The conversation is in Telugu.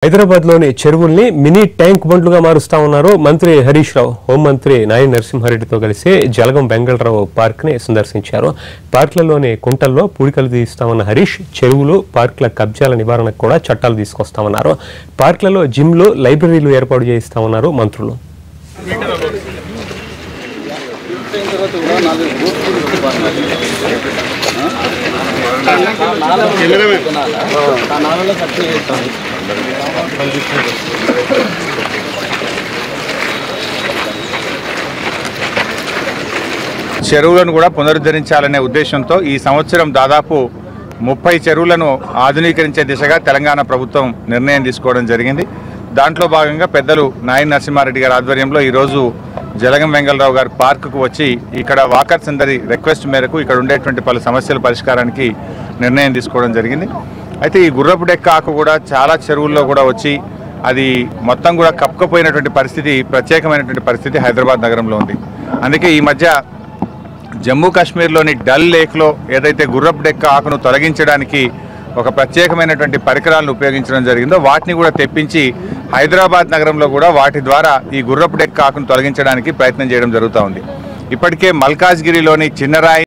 హైదరాబాద్లోని చెరువుల్ని మినీ ట్యాంక్ బండ్లుగా మారుస్తా ఉన్నారు మంత్రి హరీష్ రావు. హోంమంత్రి నాయని నరసింహారెడ్డితో కలిసి జలగం వెంగళరావు పార్క్ని సందర్శించారు. పార్కులలోని కుంటల్లో పూడికలు తీస్తామన్న హరీష్ చెరువులు పార్కుల కబ్జాల నివారణకు కూడా చట్టాలు తీసుకొస్తామన్నారు. పార్కులలో జిమ్లు లైబ్రరీలు ఏర్పాటు చేయిస్తామన్నారు మంత్రులు. చెరువులను కూడా పునరుద్ధరించాలనే ఉద్దేశంతో ఈ సంవత్సరం దాదాపు 30 చెరువులను ఆధునీకరించే దిశగా తెలంగాణ ప్రభుత్వం నిర్ణయం తీసుకోవడం జరిగింది. దాంట్లో భాగంగా పెద్దలు నాయని నరసింహారెడ్డి గారి ఆధ్వర్యంలో ఈరోజు జలగం వెంగళరావు గారి పార్కుకు వచ్చి ఇక్కడ వాకర్స్ అందరి రిక్వెస్ట్ మేరకు ఇక్కడ ఉండేటువంటి పలు సమస్యల పరిష్కారానికి నిర్ణయం తీసుకోవడం జరిగింది. అయితే ఈ గుర్రపు డెక్క ఆకు కూడా చాలా చెరువుల్లో కూడా వచ్చి అది మొత్తం కూడా కప్పుకపోయినటువంటి పరిస్థితి, ప్రత్యేకమైనటువంటి పరిస్థితి హైదరాబాద్ నగరంలో ఉంది. అందుకే ఈ మధ్య జమ్మూ కాశ్మీర్లోని డల్ లేక్లో ఏదైతే గుర్రపు డెక్క ఆకును తొలగించడానికి ఒక ప్రత్యేకమైనటువంటి పరికరాలను ఉపయోగించడం జరిగిందో వాటిని కూడా తెప్పించి హైదరాబాద్ నగరంలో కూడా వాటి ద్వారా ఈ గుర్రపు డెక్క ఆకును తొలగించడానికి ప్రయత్నం చేయడం జరుగుతూ ఉంది. ఇప్పటికే మల్కాజ్గిరిలోని చిన్నరాయి